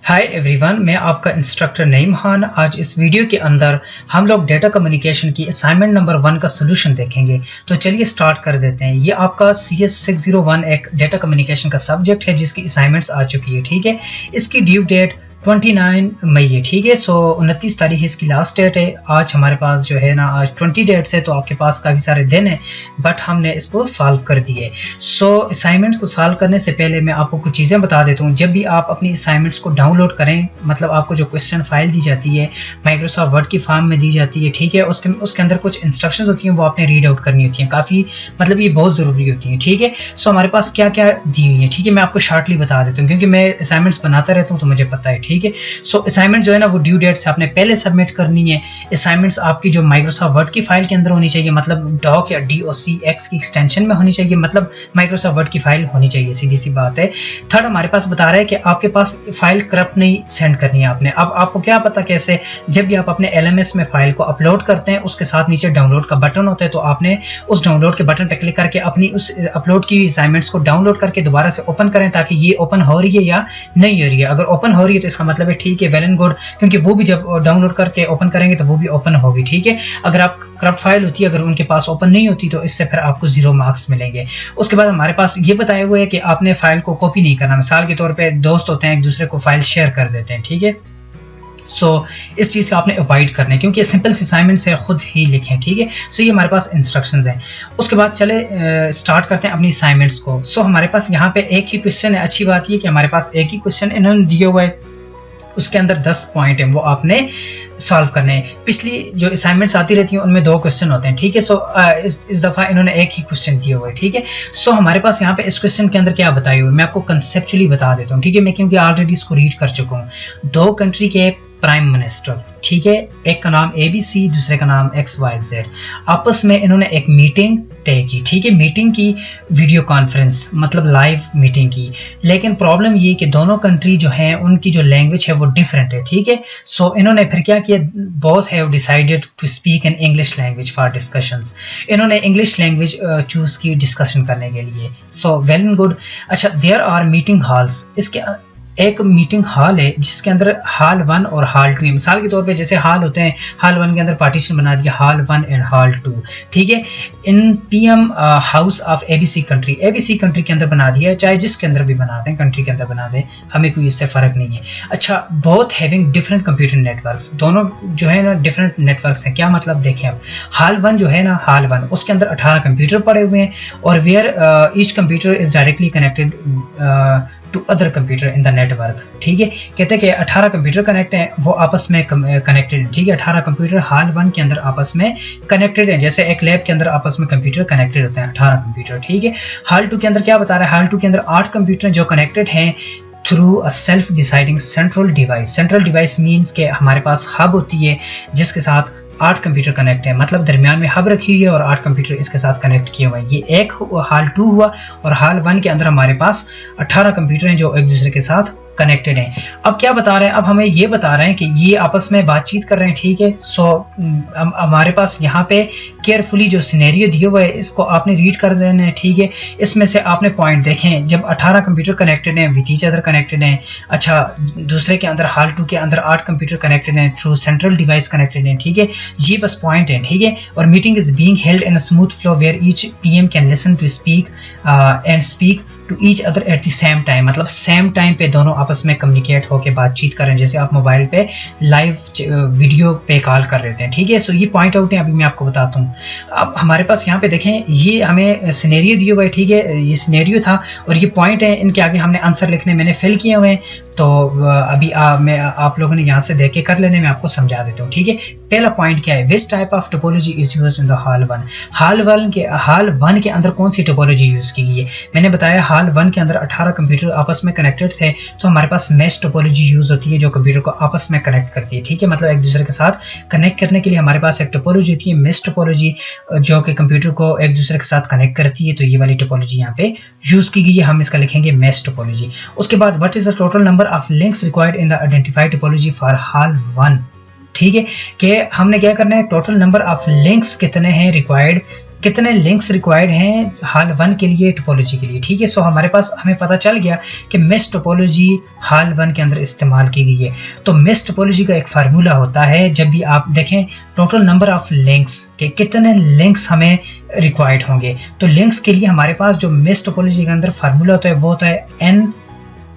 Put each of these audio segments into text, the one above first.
Hi everyone, मैं आपका instructor Naeem Khan. आज इस वीडियो के अंदर हम लोग डेटा कम्युनिकेशन की असाइनमेंट नंबर 1 का सोल्यूशन देखेंगे। तो चलिए स्टार्ट कर देते हैं। ये आपका CS 601 एक डेटा कम्युनिकेशन का सब्जेक्ट है जिसकी असाइनमेंट्स आ चुकी है। ठीक है, इसकी ड्यू डेट 29 मई है। ठीक है, 29 तारीख इसकी लास्ट डेट है। आज हमारे पास जो है ना, आज 20 डेट्स है, तो आपके पास काफ़ी सारे दिन है, बट हमने इसको सॉल्व कर दिए। असाइनमेंट्स को सॉल्व करने से पहले मैं आपको कुछ चीज़ें बता देता हूँ। जब भी आप अपनी असाइनमेंट्स को डाउनलोड करें, मतलब आपको जो क्वेश्चन फाइल दी जाती है माइक्रोसॉफ्ट वर्ड की फॉर्म में दी जाती है, ठीक है, उसके अंदर कुछ इंस्ट्रक्शंस होती हैं, वो आपने रीड आउट करनी होती हैं। काफ़ी मतलब ये बहुत ज़रूरी होती हैं। ठीक है, हमारे पास क्या क्या दी हुई है, ठीक है, मैं आपको शॉर्टली बता देता हूँ क्योंकि मैं असाइनमेंट्स बनाता रहता हूँ तो मुझे पता है। ठीक है, असाइनमेंट जो है ना वो ड्यू डेट से आपने पहले सबमिट करनी है। असाइनमेंट्स आपकी जो माइक्रोसॉफ्ट वर्ड की फाइल के अंदर होनी चाहिए, मतलब डॉक या DOCX की एक्सटेंशन में होनी चाहिए, मतलब माइक्रोसॉफ्ट वर्ड की फाइल होनी चाहिए, सीधी सी बात है। थर्ड, हमारे पास बता रहा है कि आपके पास फाइल करप्ट नहीं सेंड करनी है आपने। अब आपको क्या पता कैसे, जब भी आप अपने LMS में फाइल को अपलोड करते हैं, उसके साथ नीचे डाउनलोड का बटन होता है, तो आपने उस डाउनलोड के बटन पर क्लिक करके अपनी उस अपलोड की असाइनमेंट्स को डाउनलोड करके दोबारा से ओपन करें, ताकि ये ओपन हो रही है या नहीं हो रही है। अगर ओपन हो रही है तो इसका मतलब है ठीक है, वेल एंड गुड, क्योंकि वो भी जब डाउनलोड करके ओपन करेंगे तो वो भी ओपन होगी। ठीक है, अगर आप करप्ट फाइल होती है, अगर उनके पास ओपन नहीं होती, तो इससे फिर आपको 0 मार्क्स मिलेंगे। उसके बाद हमारे पास ये बताया हुआ है कि आपने फाइल को कॉपी नहीं करना। मिसाल के तौर पे दोस्त होते हैं, एक दूसरे को फाइल शेयर कर देते हैं। ठीक है, इस चीज़ से आपने अवॉइड करना है क्योंकि सिंपल असाइनमेंट से खुद ही लिखें। ठीक है, ये हमारे पास इंस्ट्रक्शंस हैं। उसके बाद चले स्टार्ट करते हैं अपनी असाइनमेंट्स को। हमारे पास यहाँ पे एक ही क्वेश्चन है। अच्छी बात ये कि हमारे पास एक ही क्वेश्चन इन्होंने दिया हुआ है, उसके अंदर 10 पॉइंट हैं, वो आपने सॉल्व करने हैं। पिछली जो असाइनमेंट्स आती रहती हैं उनमें 2 क्वेश्चन होते हैं। ठीक है, इस दफ़ा इन्होंने एक ही क्वेश्चन दिया हुआ है। ठीक है, हमारे पास यहाँ पे इस क्वेश्चन के अंदर क्या बताया हुआ है मैं आपको कंसेप्चुअली बता देता हूँ। ठीक है, मैं क्योंकि ऑलरेडी इसको रीड कर चुका हूँ। 2 कंट्री के प्राइम मिनिस्टर, ठीक है, एक का नाम ABC, दूसरे का नाम XYZ, आपस में इन्होंने एक मीटिंग तय की। ठीक है, मीटिंग की वीडियो कॉन्फ्रेंस, मतलब लाइव मीटिंग की। लेकिन प्रॉब्लम ये कि दोनों कंट्री जो हैं उनकी जो लैंग्वेज है वो डिफरेंट है। ठीक है, इन्होंने फिर क्या किया, both have decided to speak in English language for discussions. इन्होंने इंग्लिश लैंग्वेज चूज की डिस्कशन करने के लिए। Well and good. अच्छा, देयर आर मीटिंग हॉल्स। इसके एक मीटिंग हॉल है जिसके अंदर हॉल 1 और हॉल 2 है। मिसाल के तौर पे जैसे हॉल होते हैं, हॉल 1 के अंदर पार्टीशन बना दिया, हॉल 1 एंड हॉल 2। ठीक है, इन PM house of ABC country के अंदर बना दिया है, चाहे जिसके अंदर भी बना दें, कंट्री के अंदर बना दें, हमें कोई इससे फ़र्क नहीं है। अच्छा, both having different computer networks, दोनों जो है ना डिफरेंट नेटवर्क्स हैं। क्या मतलब देखें, अब हॉल 1 जो है ना, हॉल 1 उसके अंदर 18 कंप्यूटर पड़े हुए हैं, और where each computer is directly connected to other computer in the network. ठीक है, कहते हैं कि 18 कंप्यूटर कनेक्ट हैं, वो आपस में कनेक्टेड हैं। ठीक है, 18 कंप्यूटर हॉल 1 के अंदर आपस में कनेक्टेड हैं, जैसे एक लैब के अंदर आपस में कंप्यूटर कनेक्टेड होते हैं, 18 कंप्यूटर। ठीक है, हॉल 2 के अंदर क्या बता रहा है, हॉल 2 के अंदर 8 कंप्यूटर जो कनेक्टेड हैं through a self deciding central device. Central device means के हमारे पास हब होती है जिसके साथ 8 कंप्यूटर कनेक्ट है, मतलब दरमियान में हब रखी हुई है और 8 कंप्यूटर इसके साथ कनेक्ट किए हुए हैं। ये एक हॉल 2 हुआ, और हॉल 1 के अंदर हमारे पास 18 कंप्यूटर हैं जो एक दूसरे के साथ कनेक्टेड हैं। अब क्या बता रहे हैं, अब हमें ये बता रहे हैं कि ये आपस में बातचीत कर रहे हैं। ठीक है, हमारे पास यहाँ पे केयरफुली जो सिनेरियो दिया हुआ है इसको आपने रीड कर देना है। ठीक है, इसमें से आपने पॉइंट देखें, जब 18 कंप्यूटर कनेक्टेड हैं, विथ ईच अदर कनेक्टेड हैं। अच्छा, दूसरे के अंदर हॉल 2 के अंदर 8 कंप्यूटर कनेक्टेड हैं, थ्रू सेंट्रल डिवाइस कनेक्टेड हैं। ठीक है, ये बस पॉइंट है। ठीक है, और meeting is being held in a smooth flow where each PM can listen to speak and speak to each other at the same time, मतलब सेम टाइम पे दोनों आपस में कम्युनिकेट होकर बातचीत करें, जैसे आप मोबाइल पे लाइव वीडियो पे कॉल कर रहे हैं। ठीक है, ये पॉइंट आउट है, अभी मैं आपको बताता हूँ। अब हमारे पास यहाँ पे देखें, ये हमें सिनेरियो दिया हुआ है। ठीक है, ये सिनेरियो था और ये पॉइंट है, इनके आगे हमने आंसर लिखने मैंने फिल किए हुए हैं। तो अभी मैं आप लोगों ने यहाँ से देख के कर लेने, मैं आपको समझा देता हूँ। ठीक है, पहला पॉइंट क्या है, which type of topology is used in the hall 1। Hall 1 के अंदर कौन सी टोपोलॉजी यूज की गई है, मैंने बताया हॉल 1 के अंदर 18 कंप्यूटर आपस में कनेक्टेड थे, तो हमारे पास मैश टोपोलॉजी यूज होती है जो कंप्यूटर को आपस में कनेक्ट करती है। ठीक है, मतलब एक दूसरे के साथ कनेक्ट करने के लिए हमारे पास एक टोपोलॉजी होती है, मैश टोपोलॉजी, जो कि कंप्यूटर को एक दूसरे के साथ कनेक्ट करती है। तो ये वाली टोपोलॉजी यहाँ पे यूज की गई है, हम इसका लिखेंगे मैश टोपोलॉजी। उसके बाद what is the total number of links required in the identified topology for hall 1। ठीक है, कि हमने क्या करना है, टोटल नंबर ऑफ लिंक्स कितने हैं रिक्वायर्ड कितने लिंक्स रिक्वायर्ड हैं हाल 1 के लिए टोपोलॉजी के लिए, ठीक है। सो हमारे पास हमें पता चल गया कि मिस टोपोलॉजी हाल 1 के अंदर इस्तेमाल की गई है। तो मिस टोपोलॉजी का एक फार्मूला होता है, जब भी आप देखें टोटल नंबर ऑफ लिंक्स के कितने लिंक्स हमें रिक्वायर्ड होंगे, तो लिंक्स के लिए हमारे पास जो मिस टोपोलॉजी के अंदर फार्मूला होता है वो होता है n,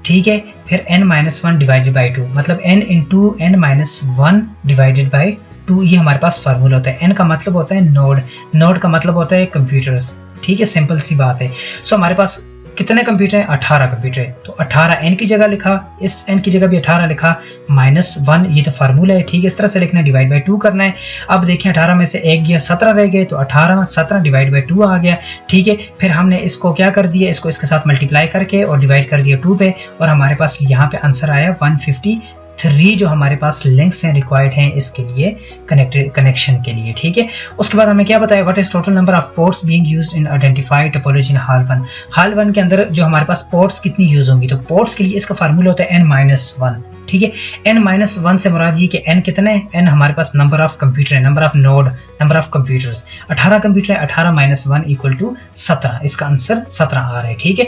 ठीक है, फिर n-1 डिवाइडेड बाई 2, मतलब n into n-1 divided by 2, ये हमारे पास फार्मूला होता है। n का मतलब होता है नोड, नोड का मतलब होता है कंप्यूटर्स, ठीक है, सिंपल सी बात है। सो हमारे पास कितने कंप्यूटर हैं? 18 कंप्यूटर है, तो 18 n की जगह लिखा, इस n की जगह भी 18 लिखा, -1 ये तो फार्मूला है, ठीक है, इस तरह से लिखना है, डिवाइड बाई 2 करना है। अब देखिए 18 में से 1 गया, 17 रह गए, तो 18 17 डिवाइड बाई 2 आ गया, ठीक है। फिर हमने इसको क्या कर दिया, इसको इसके साथ मल्टीप्लाई करके और डिवाइड कर दिया 2 पे, और हमारे पास यहाँ पे आंसर आया 153 जो हमारे पास लिंक्स हैं रिक्वायर्ड हैं इसके लिए कनेक्शन के लिए, ठीक है। उसके बाद हमें क्या बताया, what is total number of ports being used in identified topology in hall 1। Hall 1 के अंदर जो हमारे पास पोर्ट्स कितनी यूज होंगी, तो पोर्ट्स के लिए इसका फार्मूला होता है n-1, ठीक है। n-1 से मुराद ये कि n कितने है, n हमारे पास नंबर ऑफ कंप्यूटर है, number of node, number of computers, 18 computer है, 18 - 1 = 17, इसका आंसर 17 आ रहा है, ठीक है।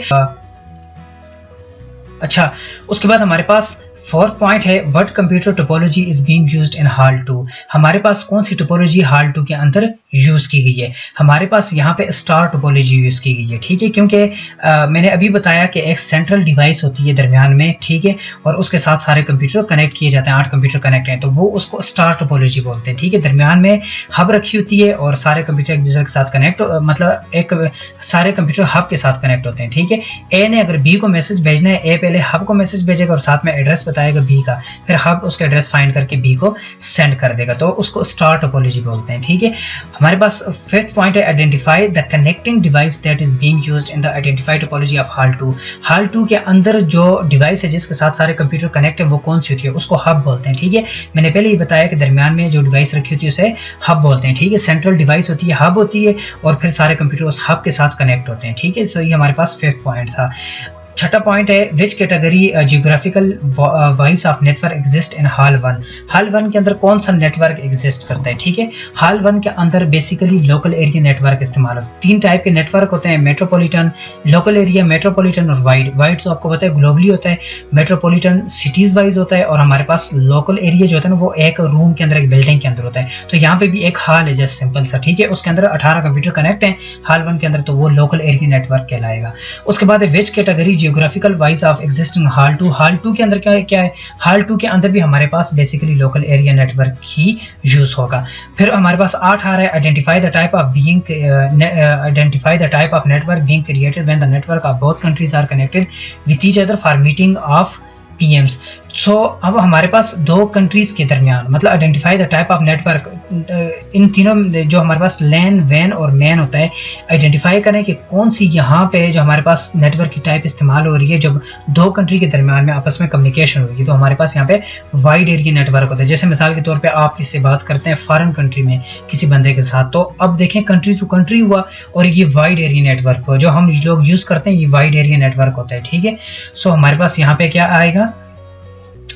अच्छा, उसके बाद हमारे पास फोर्थ पॉइंट है, what computer topology is being used in hall 2। हमारे पास कौन सी टोपोलॉजी हाल 2 के अंदर यूज की गई है? हमारे पास यहाँ पे स्टार टोपोलॉजी यूज की गई है, ठीक है, क्योंकि मैंने अभी बताया कि एक सेंट्रल डिवाइस होती है दरमियान में, ठीक है, और उसके साथ सारे कंप्यूटर कनेक्ट किए जाते हैं, 8 कंप्यूटर कनेक्ट हैं, तो वो उसको स्टार टोपोलॉजी बोलते हैं, ठीक है। दरमियान में हब रखी होती है और सारे कंप्यूटर एक दूसरे के साथ कनेक्ट, मतलब एक सारे कंप्यूटर हब के साथ कनेक्ट होते हैं, ठीक है। ए ने अगर बी को मैसेज भेजना है, ए पहले हब को मैसेज भेजेगा और साथ में एड्रेस बताएगा बी का, फिर हब उसका एड्रेस फाइंड करके बी को सेंड कर देगा, तो उसको स्टार टोपोलॉजी बोलते हैं, ठीक है। हमारे पास फिफ्थ पॉइंट है, identify the connecting device that is being used in the identified topology of hall 2। Hall 2 के अंदर जो डिवाइस है जिसके साथ सारे कंप्यूटर कनेक्ट है वो कौन सी होती है, उसको हब बोलते हैं, ठीक है। मैंने पहले ही बताया कि दरमियान में जो डिवाइस रखी होती है उसे हब बोलते हैं, ठीक है। सेंट्रल डिवाइस होती है, हब होती है, और फिर सारे कंप्यूटर उस हब के साथ कनेक्ट होते हैं, ठीक है। सो ये हमारे पास फिफ्थ पॉइंट था। छठा पॉइंट है, which category geographical wise of network exist in hall 1। Hall 1 के अंदर कौन सा नेटवर्क एग्जिस्ट करता है, ठीक है। हाल 1 के अंदर बेसिकली लोकल एरिया नेटवर्क इस्तेमाल होता है। 3 टाइप के नेटवर्क होते हैं, मेट्रोपॉलिटन, लोकल एरिया मेट्रोपॉलिटन और वाइड। वाइड तो आपको पता है ग्लोबली होता है, मेट्रोपॉलिटन सिटीज वाइज होता है, और हमारे पास लोकल एरिया जो होता है ना वो एक रूम के अंदर, एक बिल्डिंग के अंदर होता है। तो यहाँ पे भी एक हाल है जस्ट सिंपल सा, ठीक है, उसके अंदर 18 कंप्यूटर कनेक्ट हैं हाल 1 के अंदर, तो वो लोकल एरिया नेटवर्क कहलाएगा। उसके बाद which category geographical wise of existing hall 2। Hall 2 के अंदर क्या है, हाल 2 के अंदर भी हमारे पास बेसिकली लोकल एरिया नेटवर्क ही यूज होगा। फिर हमारे पास 8 आ रहा है, identify the type of network being created when the network of both countries are connected with each other for meeting of PMs। So अब हमारे पास 2 कंट्रीज के दरमियान, मतलब identify the type of network, इन तीनों जो हमारे पास लैन, वैन और मैन होता है, आइडेंटिफाई करें कि कौन सी यहाँ पे जो हमारे पास नेटवर्क की टाइप इस्तेमाल हो रही है जब 2 कंट्री के दरमियान में आपस में कम्युनिकेशन हो रही है। तो हमारे पास यहाँ पे वाइड एरिया नेटवर्क होता है। जैसे मिसाल के तौर पे आप किसी से बात करते हैं फॉरेन कंट्री में किसी बंदे के साथ, तो अब देखें कंट्री टू कंट्री हुआ और ये वाइड एरिया नेटवर्क हुआ, जो हम लोग यूज करते हैं ये वाइड एरिया नेटवर्क होता है, ठीक है। सो हमारे पास यहाँ पे क्या आएगा,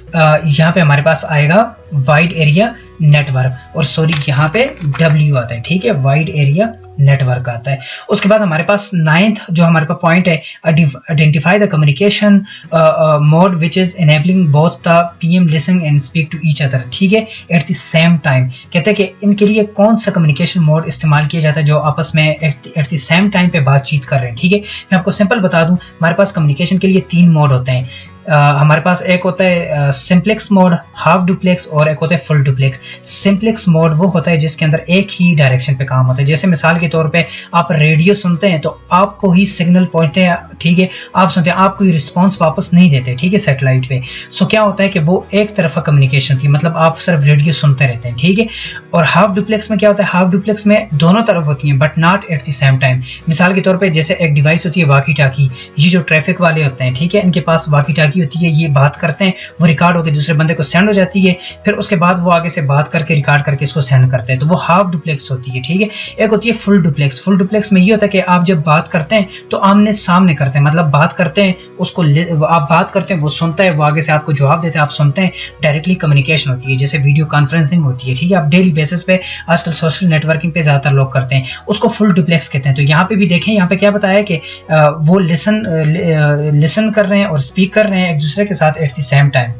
यहाँ पे हमारे पास आएगा वाइड एरिया नेटवर्क, और सॉरी यहाँ पे W आता है, ठीक है, वाइड एरिया नेटवर्क आता है। उसके बाद हमारे पास 9th जो हमारे पास पॉइंट है, identify the communication mode which is enabling both the PM listen and speak to each other, ठीक है, एट द सेम टाइम। कहते हैं कि इनके लिए कौन सा कम्युनिकेशन मोड इस्तेमाल किया जाता है जो आपस में एट द सेम टाइम पे बातचीत कर रहे हैं, ठीक है। मैं आपको सिंपल बता दूं, हमारे पास कम्युनिकेशन के लिए 3 मोड होते हैं। हमारे पास एक होता है सिंप्लेक्स मोड, हाफ डुप्लेक्स, और एक होता है फुल डुप्लेक्स। सिंप्लेक्स मोड वो होता है जिसके अंदर एक ही डायरेक्शन पे काम होता है। जैसे मिसाल के तौर पे आप रेडियो सुनते हैं तो आपको ही सिग्नल पहुंचते हैं, ठीक है, आप सुनते हैं, आपको रिस्पांस वापस नहीं देते, ठीक है, सैटेलाइट पे। सो क्या होता है कि वो एक तरफा कम्युनिकेशन थी, मतलब आप सिर्फ रेडियो सुनते रहते हैं, ठीक है। और हाफ डुप्लेक्स में क्या होता है, हाफ डुप्लेक्स में दोनों तरफ होती हैं but not at the same time. मिसाल के तौर पे जैसे एक डिवाइस होती है वाकी टाकी, ये जो ट्रैफिक वाले होते हैं, ठीक है, इनके पास वाकी टाकी होती है, ये बात करते हैं, वो रिकॉर्ड होकर दूसरे बंदे को सेंड हो जाती है, फिर उसके बाद वो आगे से बात करके रिकॉर्ड करके इसको सेंड करते हैं, तो वो हाफ डुप्लेक्स होती है, ठीक है। एक होती है फुल डुप्लेक्स। फुल डुप्लेक्स में ये होता है कि आप जब बात करते हैं तो आमने सामने करते करते हैं, मतलब बात करते हैं उसको, आप बात करते हैं वो सुनता है, वो आगे से आपको जवाब देते हैं, आप सुनते हैं, डायरेक्टली कम्युनिकेशन होती है, जैसे वीडियो कॉन्फ्रेंसिंग होती है, ठीक है। आप डेली बेसिस पे आजकल सोशल नेटवर्किंग पे ज़्यादातर लोग करते हैं, उसको फुल डुप्लेक्स कहते हैं। तो यहाँ पे भी देखें, यहाँ पे क्या बताया कि वो लिसन कर रहे हैं और स्पीक कर रहे हैं एक दूसरे के साथ at the same time.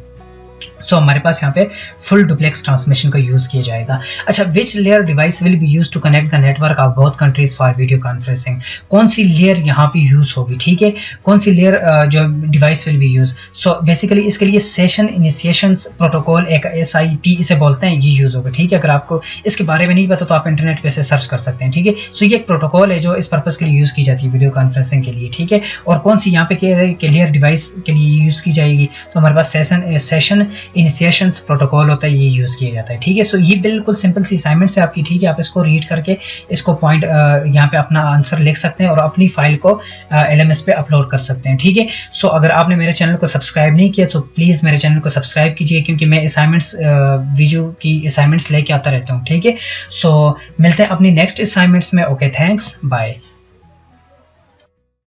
So हमारे पास यहाँ पे फुल डुप्लेक्स ट्रांसमिशन का यूज किया जाएगा। अच्छा, which layer device will be use to connect the network of both countries for video conferencing. कौन सी लेयर यहाँ पे यूज होगी, ठीक है, कौन सी लेयर जो device will be use. So basically इसके लिए सेशन इनिशिएशन प्रोटोकॉल, एक SIP इसे बोलते हैं, ये यूज होगा, ठीक है। अगर आपको इसके बारे में नहीं पता तो आप इंटरनेट पे से सर्च कर सकते हैं, ठीक है। सो ये एक प्रोटोकॉल है जो इस पर्पज के लिए यूज की जाती है, वीडियो कॉन्फ्रेंसिंग के लिए, ठीक है। और कौन सी यहाँ पे लेयर डिवाइस के लिए यूज की जाएगी, तो हमारे पास सेशन इनिशिएशंस प्रोटोकॉल होता है, ये यूज किया जाता है, ठीक है। सो ये बिल्कुल सिंपल सी असाइनमेंट है आपकी, ठीक है। आप इसको रीड करके इसको पॉइंट यहाँ पे अपना आंसर लिख सकते हैं और अपनी फाइल को LMS पे अपलोड कर सकते हैं, ठीक है। सो अगर आपने मेरे चैनल को सब्सक्राइब नहीं किया तो प्लीज़ मेरे चैनल को सब्सक्राइब कीजिए, क्योंकि मैं असाइनमेंट्स वीडियो की असाइनमेंट्स लेके आता रहता हूँ, ठीक है। सो मिलते हैं अपनी नेक्स्ट असाइनमेंट्स में। Okay, thanks, bye.